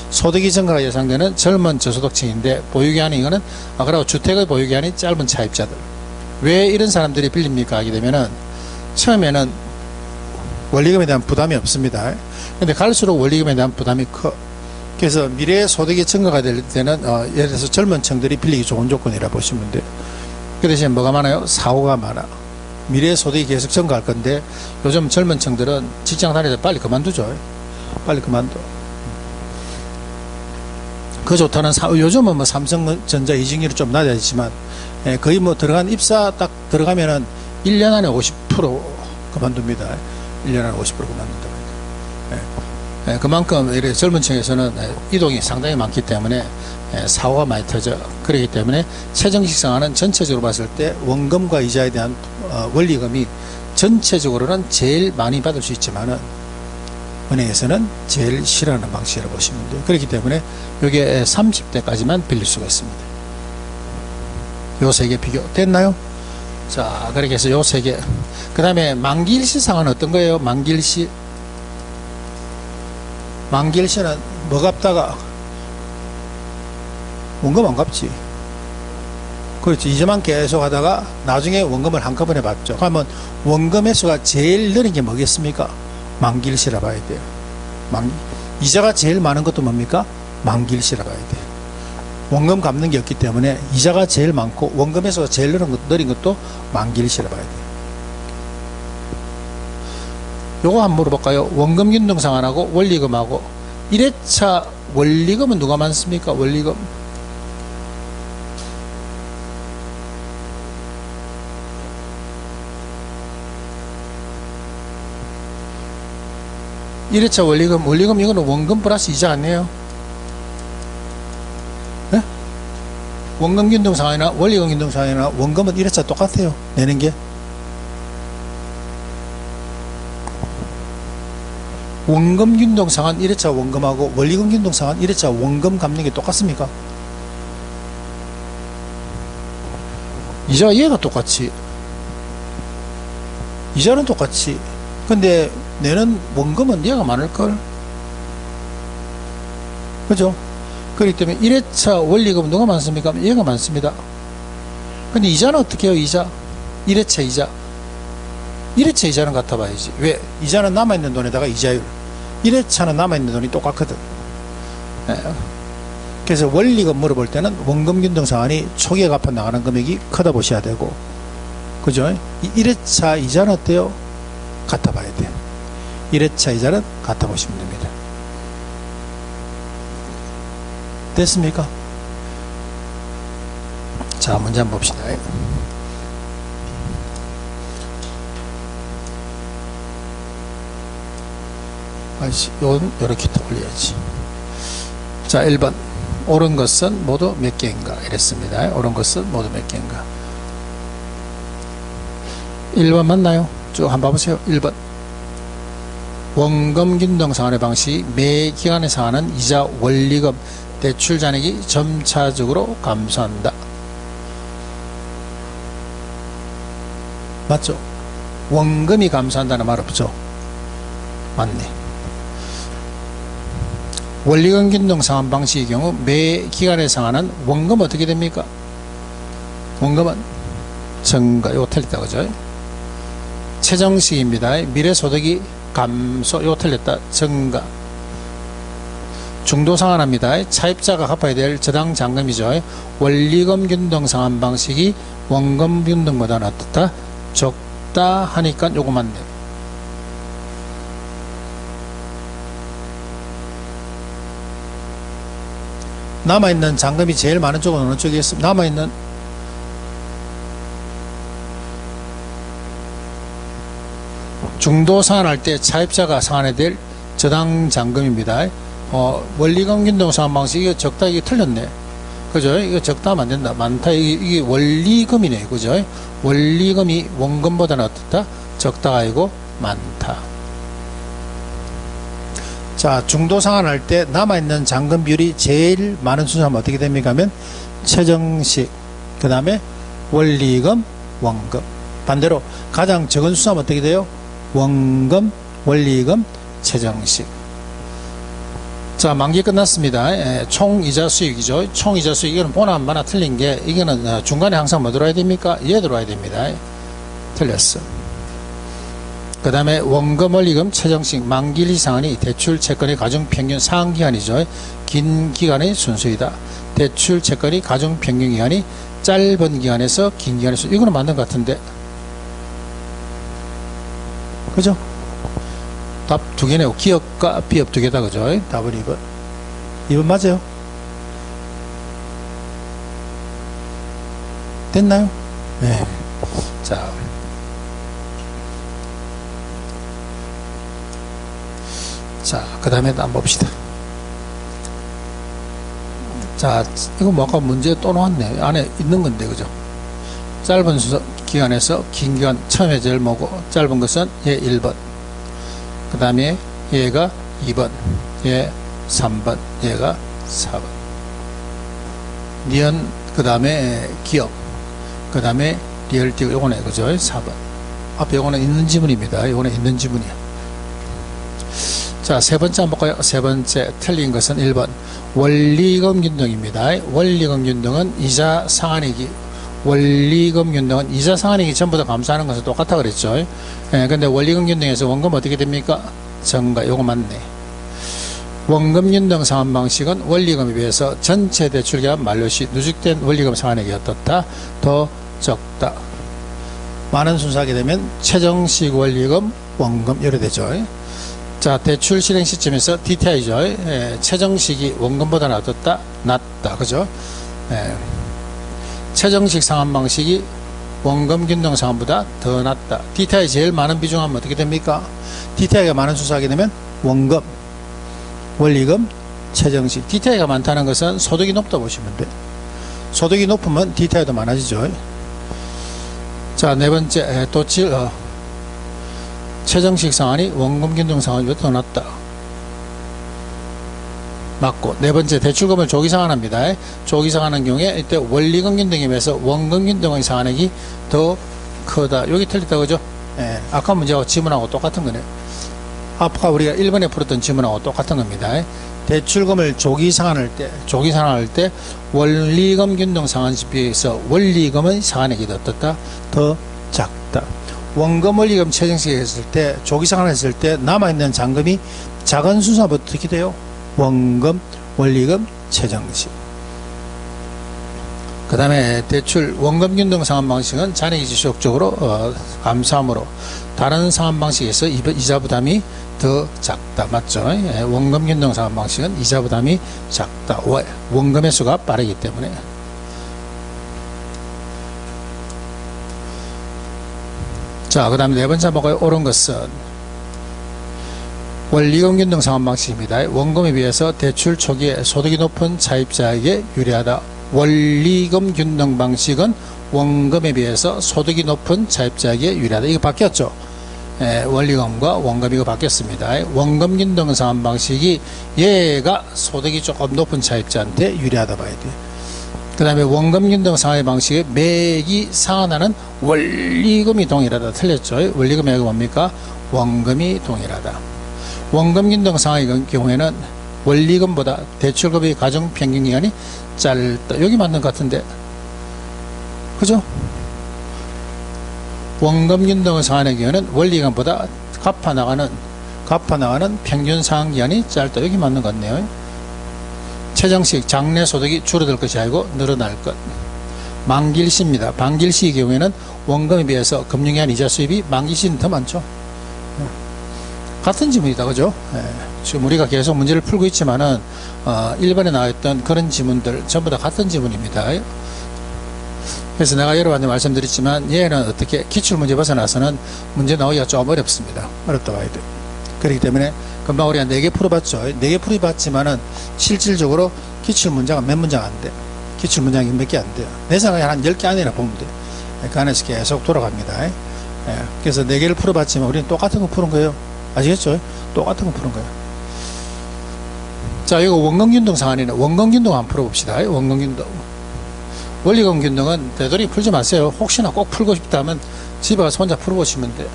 Speaker 1: 소득이 증가가 예상되는 젊은 저소득층인데 보유기한이 이거는 그리고 주택의 보유기한이 짧은 차입자들. 왜 이런 사람들이 빌립니까? 하게 되면은 처음에는 원리금에 대한 부담이 없습니다. 근데 갈수록 원리금에 대한 부담이 커. 그래서 미래의 소득이 증가가 될 때는 예를 들어서 젊은 층들이 빌리기 좋은 조건이라 보시면 돼요. 그 대신 뭐가 많아요? 사고가 많아. 미래의 소득이 계속 증가할 건데 요즘 젊은 층들은 직장 다니다 빨리 그만두죠. 빨리 그만둬. 그 좋다는 요즘은 뭐 삼성전자 이직률이 좀 낮아지지만 거의 뭐 입사 딱 들어가면은 1년 안에 50% 그만둡니다. 1년 안에 50% 그만둔다. 그만큼 이렇게 젊은 층에서는 이동이 상당히 많기 때문에 사고가 많이 터져. 그렇기 때문에 최정식 상환은 전체적으로 봤을 때 원금과 이자에 대한 원리금이 전체적으로는 제일 많이 받을 수 있지만은 은행에서는 제일 싫어하는 방식이라고 보시면 돼요. 그렇기 때문에 이게 30대까지만 빌릴 수가 있습니다. 요 세 개 비교 됐나요? 자, 그렇게 해서 요 세 개. 그 다음에 만기일시 상환은 어떤 거예요? 만기일시. 만기일시는 뭐 갚다가 원금 안 갚지. 그렇지. 이자만 계속 하다가 나중에 원금을 한꺼번에 받죠. 그러면 원금 횟수가 제일 느린 게 뭐겠습니까? 만기일시라 봐야 돼요. 이자가 제일 많은 것도 뭡니까? 만기일시라 봐야 돼요. 원금 갚는 게 없기 때문에 이자가 제일 많고 원금 횟수가 제일 느린 것도 만기일시라 봐야 돼요. 요거 한번 물어볼까요? 원금 균등 상환하고 원리금하고 1회차 원리금은 누가 많습니까? 원리금. 원리금 이거는 원금 플러스 이자 아니에요? 네? 원금 균등 상환이나 원리금 균등 상환이나 원금은 1회차 똑같아요. 내는 게. 원금 균등 상환 1회차 원금하고 원리금 균등 상환 1회차 원금 갚는 게 똑같습니까? 이자가 얘가 똑같이. 이자는 똑같이. 근데 내는 원금은 얘가 많을걸? 그죠? 그렇기 때문에 1회차 원리금은 누가 많습니까? 얘가 많습니다. 근데 이자는 어떻게 해요? 이자. 1회차 이자. 1회차 이자는 같아봐야지. 왜? 이자는 남아있는 돈에다가 이자율. 1회차는 남아있는 돈이 똑같거든. 그래서 원리금 물어볼 때는 원금 균등 상환이 초기에 갚아 나가는 금액이 크다 보셔야 되고, 그죠? 1회차 이자는 어때요? 같아 봐야 돼요. 1회차 이자는 같아 보시면 됩니다. 됐습니까? 자, 문제 한번 봅시다. 요렇게 또 올려야지. 자, 1번. 옳은 것은 모두 몇 개인가? 이랬습니다. 옳은 것은 모두 몇 개인가? 1번 맞나요? 쭉 한번 봐보세요. 1번. 원금 균등 상환의 방식이 매 기간에 상환한 이자 원리금 대출 잔액이 점차적으로 감소한다. 맞죠? 원금이 감소한다는 말 없죠? 맞네. 원리금 균등 상환 방식의 경우 매 기간에 상환한 원금 어떻게 됩니까? 원금은 증가, 이거 틀렸다, 그죠? 최정식입니다. 미래소득이 감소, 이거 틀렸다, 증가. 중도 상환합니다. 차입자가 갚아야 될 저당 잔금이죠. 원리금 균등 상환 방식이 원금 균등보다는 어떻다? 적다 하니까 요거 맞네. 남아있는 잔금이 제일 많은 쪽은 어느 쪽이겠습니까? 남아있는 중도 상환할 때 차입자가 상환해야 될 저당 잔금입니다. 원리금 균등 상환 방식, 이거 적다, 이게 틀렸네. 그죠? 이거 적다 하면 안 된다. 많다. 이게 원리금이네. 그죠? 원리금이 원금보다는 어떻다? 적다가 아니고 많다. 자, 중도 상환할 때 남아있는 잔금 비율이 제일 많은 순서하면 어떻게 됩니까? 하면 최정식, 그 다음에 원리금, 원금. 반대로 가장 적은 순서하면 어떻게 돼요? 원금, 원리금, 최정식. 자, 만기 끝났습니다. 총이자 수익이죠. 총이자 수익, 이거는 보나 안 보나 틀린 게, 이거는 중간에 항상 뭐 들어와야 됩니까? 얘 들어와야 됩니다. 틀렸어. 그 다음에 원금, 원리금, 최정식, 만기일 상환이 대출 채권의 가중평균 상기간이죠. 긴 기간의 순수이다. 대출 채권이 가중평균 기간이 짧은 기간에서 긴 기간에서, 이거는 맞는 것 같은데. 그죠? 답 두 개네요. 기업과 비업 두 개다. 그죠? 답은 2번. 2번 맞아요? 됐나요? 네. 자, 그 다음에 한번 봅시다. 자, 이거 뭐 아까 문제 또 나왔네. 안에 있는 건데, 그죠? 짧은 기간에서 긴 기간, 처음에 제일 뭐고, 짧은 것은 얘 1번. 그 다음에 얘가 2번, 얘 3번, 얘가 4번. 니은, 그 다음에 기업, 그 다음에 리얼티, 요거네, 그죠? 4번. 앞에 요거는 있는 지문입니다. 요거는 있는 지문이야. 자, 세 번째 한번 볼까요? 세 번째 틀린 것은 1번. 원리금 균등입니다. 원리금 균등은 이자 상환액이, 원리금 균등은 이자 상환액이 전부 다 감소하는 것은 똑같아 그랬죠. 근데 원리금 균등에서 원금 어떻게 됩니까? 증가. 요거 맞네. 원금 균등 상환 방식은 원리금에 비해서 전체 대출기간 만료 시 누적된 원리금 상환액이 어떻다? 더 적다. 많은 순서하게 되면 최정식 원리금, 원금 이래 되죠. 자, 대출 실행 시점에서 DTI죠. 최정식이 원금보다 어떻다? 낮다. 그죠? 최정식 상환 방식이 원금 균등 상환보다 더 낮다. DTI 제일 많은 비중 하면 어떻게 됩니까? DTI가 많은 순서하게 되면 원금, 원리금, 최정식. DTI가 많다는 것은 소득이 높다 보시면 돼. 소득이 높으면 DTI도 많아지죠. 자, 네 번째, 도칠, 최정식 상환이 원금 균등 상환보다 더 낮다. 맞고, 네 번째 대출금을 조기 상환합니다. 조기 상환하는 경우에 이때 원리금 균등에 비해서 원금 균등의 상환액이 더 크다. 여기 틀렸다, 그죠? 아까 문제하고 지문하고 똑같은 거네요. 아까 우리가 1번에 풀었던 지문하고 똑같은 겁니다. 대출금을 조기 상환할 때 원리금 균등 상환에 비해서 원리금의 상환액이 어떻다? 더 작다. 원금, 원리금, 최정식 했을 때, 조기 상환했을 때 남아있는 잔금이 작은 순서부터 어떻게 돼요? 원금, 원리금, 최정식. 그 다음에 대출 원금 균등 상환 방식은 잔액이 지속적으로 감소하므로 다른 상환 방식에서 이자 부담이 더 작다. 맞죠? 원금 균등 상환 방식은 이자 부담이 작다. 원금의 수가 빠르기 때문에. 자, 그 다음에 네 번째 뭐가요? 옳은 것은 원리금 균등 상환 방식입니다. 원금에 비해서 대출 초기에 소득이 높은 차입자에게 유리하다. 원리금 균등 방식은 원금에 비해서 소득이 높은 차입자에게 유리하다. 이거 바뀌었죠? 원리금과 원금이가 바뀌었습니다. 원금균등 상환 방식이 얘가 소득이 조금 높은 차입자한테 유리하다 봐야 돼요. 그 다음에 원금균등 상환 방식의 매기 상환하는 원리금이 동일하다. 틀렸죠? 원리금이 뭡니까? 원금이 동일하다. 원금균등 상환의 경우에는 원리금보다 대출금의 가정 평균기간이 짧다. 여기 맞는 것 같은데, 그죠? 원금균등 상환의 경우에는 원리금보다 갚아나가는 평균 상환기간이 짧다. 여기 맞는 것 같네요. 최정식 장래 소득이 줄어들 것이 아니고 늘어날 것. 만기일시입니다. 만기일시의 경우에는 원금에 비해서 금융기관 이자 수입이 만기일시는 더 많죠. 같은 지문이다, 그죠? 지금 우리가 계속 문제를 풀고 있지만은 1번에 나와있던 그런 지문들 전부 다 같은 지문입니다. 그래서 내가 여러분한테 말씀드렸지만 얘는 어떻게 기출문제 벗어나서는 문제 나오기가 좀 어렵습니다. 어렵다 봐야 돼요. 그렇기 때문에 금방 우리가 4개 풀어봤죠. 4개 풀어봤지만은 실질적으로 기출문제가 몇 문장 안 돼. 기출문장이 몇 개 안 돼요. 내 생각에 한 10개 안이나 보면 돼요. 그 안에서 계속 돌아갑니다. 그래서 4개를 풀어봤지만 우리는 똑같은 거 푸는 거예요. 아시겠죠? 똑같은 거 푸는 거예요. 자, 이거 원금균등 상환이네. 원금균등 한번 풀어봅시다. 원금균등. 원리금균등은 되도록 풀지 마세요. 혹시나 꼭 풀고 싶다면 집에 가서 혼자 풀어보시면 돼요.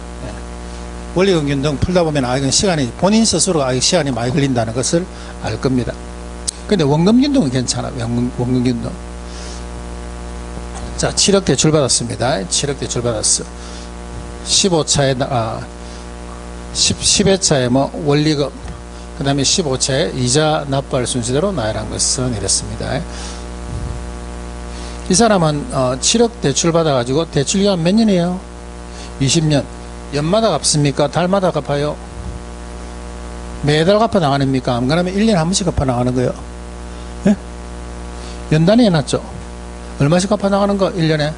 Speaker 1: 원리금균등 풀다 보면 이건 시간이, 본인 스스로가 시간이 많이 걸린다는 것을 알 겁니다. 근데 원금균등은 괜찮아요. 원금균등. 자, 7억 대출 받았습니다. 7억 대출 받았어. 10회차에 원리금, 그 다음에 15차에 이자 납부할 순서대로 나열한 것은 이렇습니다. 이 사람은 7억 대출 받아가지고 대출기간 몇 년이에요? 20년. 연마다 갚습니까? 달마다 갚아요? 매달 갚아 나가십니까? 안 그러면 1년에 한 번씩 갚아 나가는 거예요. 예? 연단위 해놨죠? 얼마씩 갚아 나가는 거? 1년에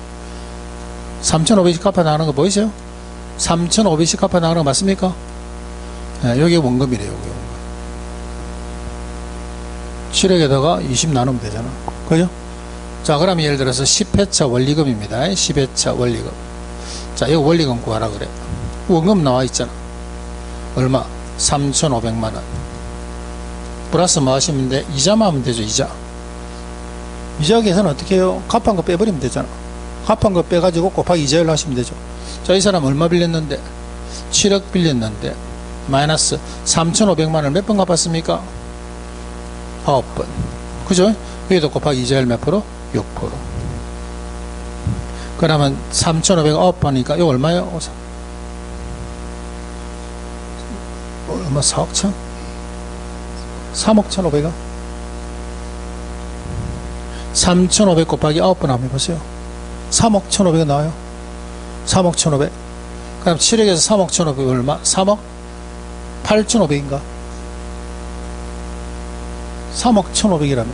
Speaker 1: 3,500씩 갚아 나가는 거 보이세요? 3,500씩 갚아 나가는 거 맞습니까? 예, 여기 원금이래요. 여기 원금. 7억에다가 20 나누면 되잖아. 그죠? 자, 그러면 예를 들어서 10회차 원리금입니다. 10회차 원리금. 자, 이거 원리금 구하라 그래. 원금 나와 있잖아. 얼마? 3,500만원. 플러스 뭐 하시면 돼? 이자만 하면 되죠, 이자. 이자 계산 어떻게 해요? 갚은 거 빼버리면 되잖아. 갚은 거 빼가지고 곱하기 이자율로 하시면 되죠. 자, 이 사람 얼마 빌렸는데? 7억 빌렸는데, 마이너스 3,500만원을 몇 번 갚았습니까? 9번. 그죠? 여기도 곱하기 이자율 몇 프로? 6%. 그러면 3,500 9번이니까 이거 얼마예요? 얼마? 4억 천? 3억 1,500원? 3,500 곱하기 9번 한번 해보세요. 3억 1,500원 나와요. 3억 1,500. 그럼 7억에서 3억 1,500 얼마? 3억 8,500인가? 3억 1,500이라면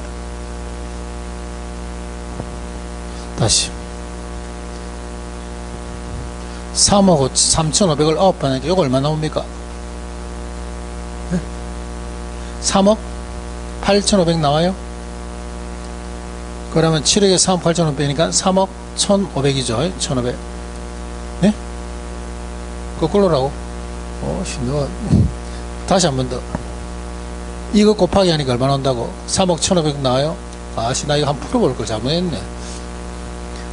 Speaker 1: 다시 3억 3,500을 9번 하니까 이거 얼마 나옵니까? 3억 8,500 나와요? 그러면 7억에 3억 8,500이니까 3억 1,500이죠. 1,500. 네? 거꾸로라고? 너 다시 한 번 더. 이거 곱하기 하니까 얼마 나온다고? 3억 1,500 나와요? 아씨, 나 이거 한번 풀어볼 걸 잘못했네.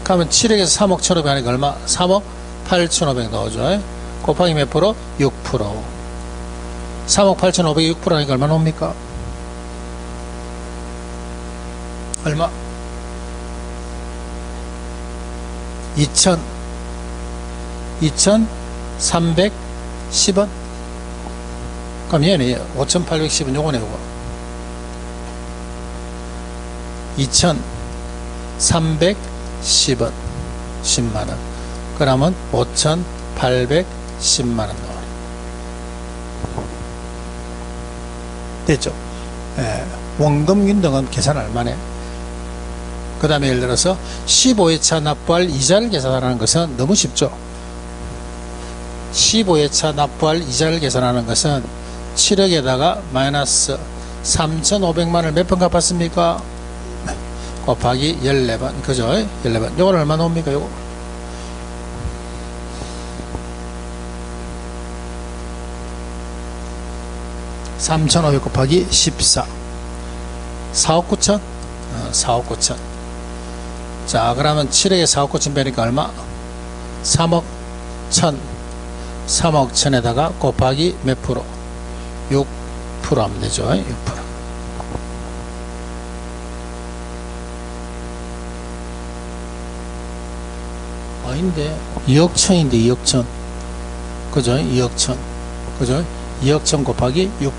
Speaker 1: 그러면 7억에서 3억 1,500 하니까 얼마? 3억 8,500 나오죠. 곱하기 몇 프로? 6%. 3억 8,500에 6% 하니까 얼마 나옵니까? 얼마? 2,310원? 그럼 얘네 5,810원 요거네 요거. 2,310원 10만원. 그러면 5,810만원 나와요. 됐죠? 원금균등은 계산 얼마네? 그 다음에 예를 들어서 15회차 납부할 이자를 계산하는 것은 너무 쉽죠. 15회차 납부할 이자를 계산하는 것은 7억에다가 마이너스 3,500만원을 몇 번 갚았습니까? 곱하기 14번. 그죠? 14번. 요건 얼마 나옵니까? 요거 3,500 곱하기 14. 4억 9천? 4억 9천. 자, 그러면 7억에 4억 9천 빼니까 얼마? 3억 1천. 3억 1천에다가 곱하기 몇 프로? 6% 하면 되죠. 6%. 아닌데 2억 천인데 2억 천. 그죠? 2억 천. 그죠? 2억 천 곱하기 6%.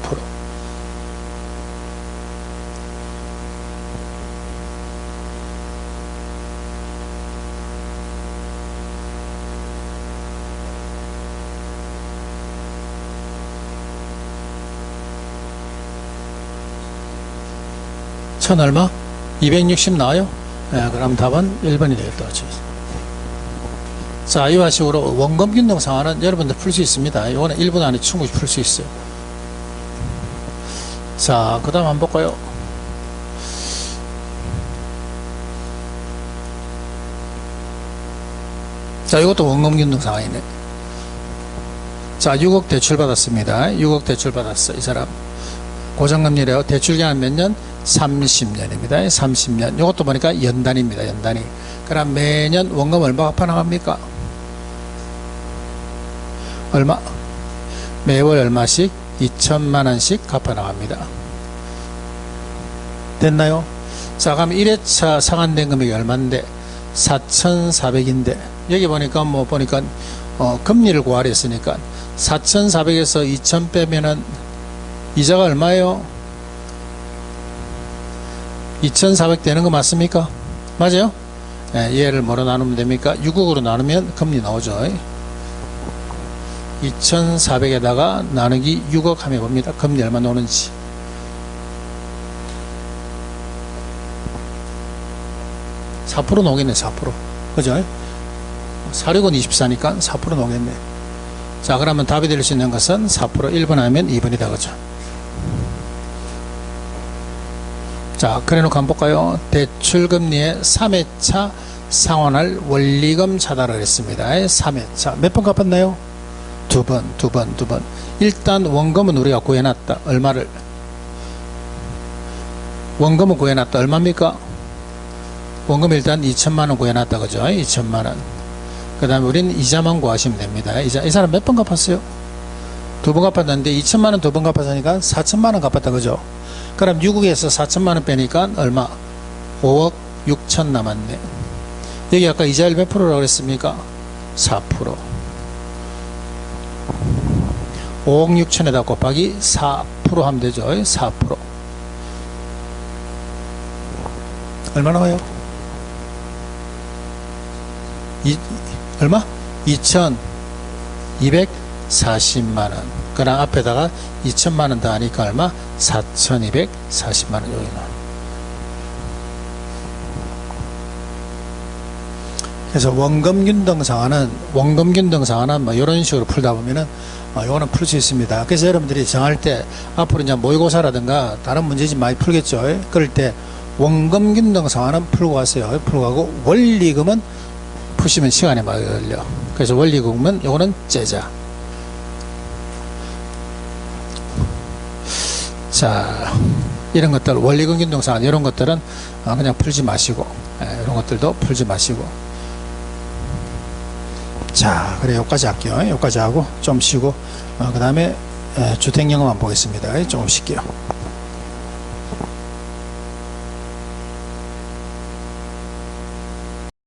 Speaker 1: 천 얼마? 260 나와요? 네, 그럼 답은 1번이 되겠다. 자, 이와 식으로 원금 균등 상환은 여러분들 풀 수 있습니다. 이거는 1분 안에 충분히 풀 수 있어요. 자, 그 다음 한번 볼까요? 자, 이것도 원금 균등 상환이네. 자, 6억 대출 받았습니다. 6억 대출 받았어, 이 사람. 고정금리래요. 대출 기간 몇 년? 30년입니다. 30년. 이것도 보니까 연단입니다. 연단이. 그럼 매년 원금 얼마 갚아 나갑니까? 얼마? 매월 얼마씩? 2천만 원씩 갚아 나갑니다. 됐나요? 자, 그럼 1회차 상환된 금액이 얼마인데? 4,400인데 여기 보니까 금리를 구하려 했으니까 4,400에서 2,000 빼면은 이자가 얼마예요? 2,400 되는 거 맞습니까? 맞아요? 예, 얘를 뭐로 나누면 됩니까? 6억으로 나누면 금리 나오죠. 2,400에다가 나누기 6억 하면 봅니다. 금리 얼마 나오는지. (4% 나오겠네. 4%. 그죠? 4력은 24니까 4% 나오겠네. 자, 그러면 답이 될 수 있는 것은 4% 1번 하면 2번이다. 그죠? 자, 그래 놓고 한번 볼까요? 대출금리의 3회차 상환할 원리금 차단을 했습니다. 3회차. 몇 번 갚았나요? 두 번. 일단 원금은 우리가 구해놨다. 얼마를? 원금은 구해놨다. 얼마입니까? 원금 일단 2천만원 구해놨다. 그죠? 2천만원. 그 다음에 우리는 이자만 구하시면 됩니다. 이자. 이 사람 몇 번 갚았어요? 두 번 갚았는데 2천만원 두 번 갚았으니까 4천만원 갚았다. 그죠? 그럼 6억에서 4천만원 빼니까 얼마? 5억 6천 남았네. 여기 아까 이자율 몇 프로라고 그랬습니까? 4%. 5억 6천에다 곱하기 4% 하면 되죠. 4%. 얼마 나와요? 얼마? 2,240만원. 그럼 앞에다가 2천만원 더 하니까 얼마? 4,240만원. 여기 나와. 그래서 원금균등 상환은 뭐 이런 식으로 풀다 보면은 이거는 풀 수 있습니다. 그래서 여러분들이 정할 때 앞으로 이제 모의고사라든가 다른 문제집 많이 풀겠죠. 그럴 때 원금균등 상환은 풀고 가세요. 풀고 가고 원리금은 푸시면 시간이 많이 걸려. 그래서 원리금은 요거는 째자. 자, 이런 것들 원리금 균등 상환 이런 것들은 그냥 풀지 마시고 이런 것들도 풀지 마시고. 자, 그래 여기까지 할게요. 여기까지 하고 좀 쉬고 그 다음에 주택연금만 보겠습니다. 조금 쉴게요.